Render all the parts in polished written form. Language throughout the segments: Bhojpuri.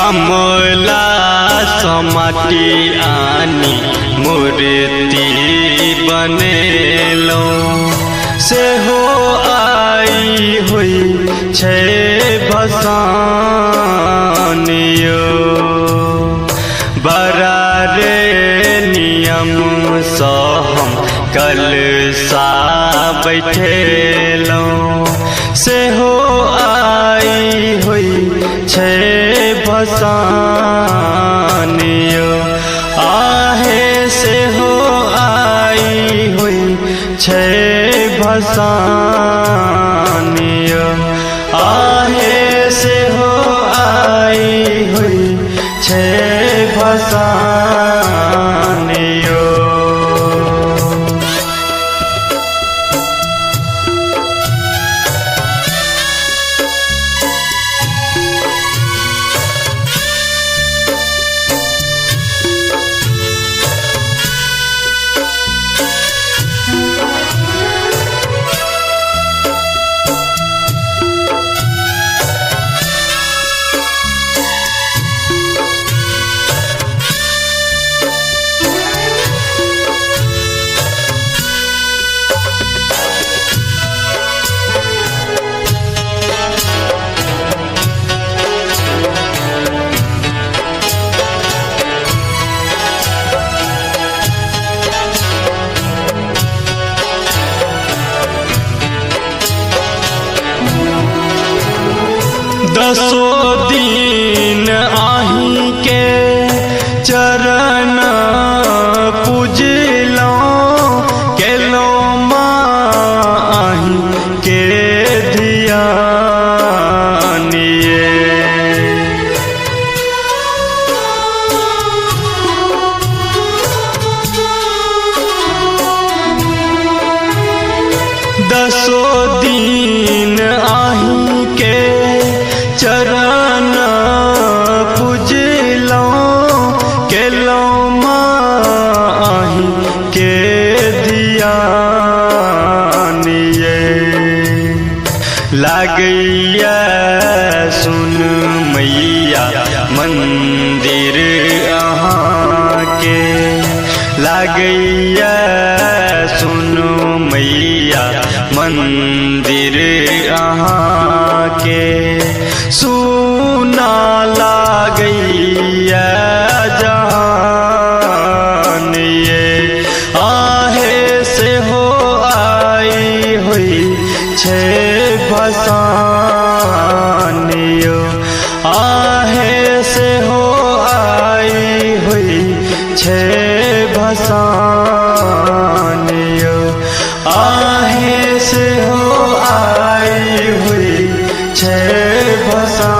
कमला समाटी आनी मूर्ति बनेलो से हो आई हुई छे भसानियो बड़ा रे नियम सो हम कल सा बैठेलो से हो आई हुई छे भसानियो आहे से हो आई हुई छे भसानियो आहे से हो आई हुई छे भसानियो। दसो दिन आही के चरण पूजलो केलो माही के धियानिए दसो दिन आही के चरण पूजलो केलो माही के धियानिए लागैया सुन मैया मंदिर अहाँ के लागैया सुन मैया मंदिर अहाँ के सुना लागैया जहानिए आहे से हो आई हुई छे भसानियो आहे से हो आई हुई छे भसानियो आहे से हो आई हुई छे भसानियो।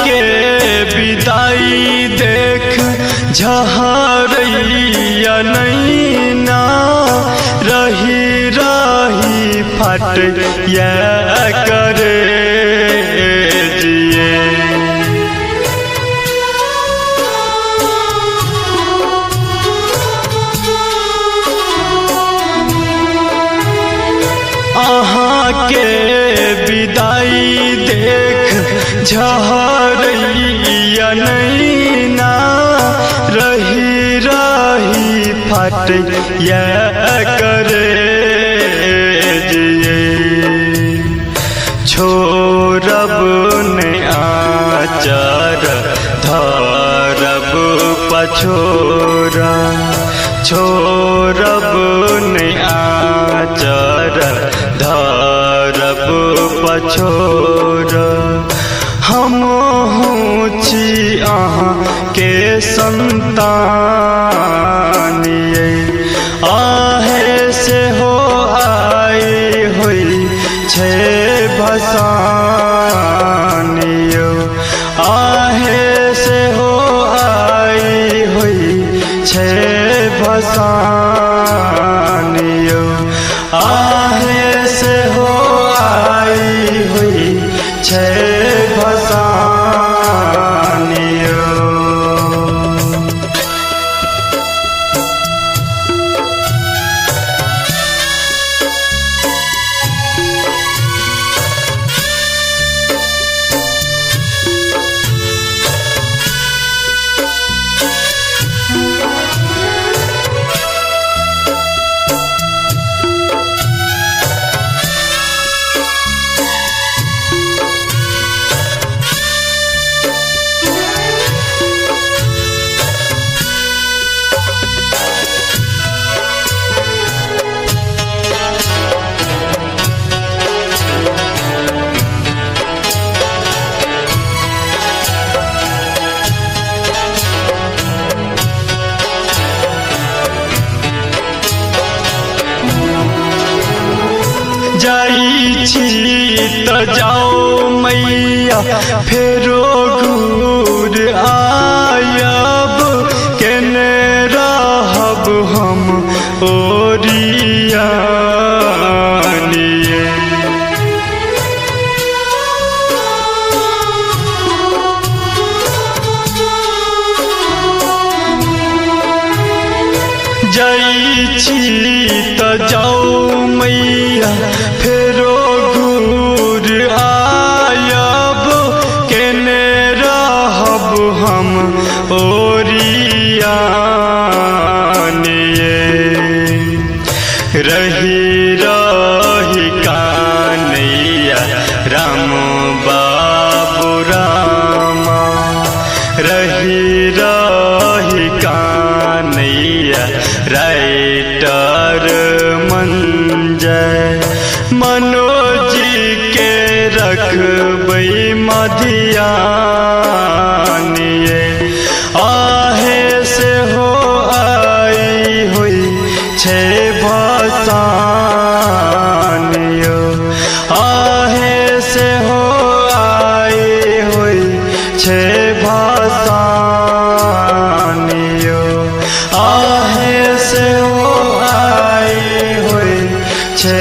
के विदाई देख झहरैया नैना रही रही फट या करे जिए अहाँ के विदाई देख झहरैया नैना रही रही फट या करे जिए छोड़ब ने आचर धरब पछोरा छोड़ब ने आचर धरब पछोरा हम छी अहाँ के संतानिए आहे से छे भसानियो आहे से हो आई हुई छे भसानियो आहे से हो आई हुई छे भसानियो। जाई छी त जाओ मैया फेरो घूर आयब केने रहब हम ओरियानिए। जाई छी त जाओ मैया फेरो घूर आयब केने रहब हम ओरियानिए। रही रही कानैया राम बाबू रामा रही रही कानैया राइटर मंजय मनोज के रखबै मधियानिए आहे से हो आई हुई छे भसानियो आहे से हो आई हुई छे भसानियो आहे से हो आई हुई छे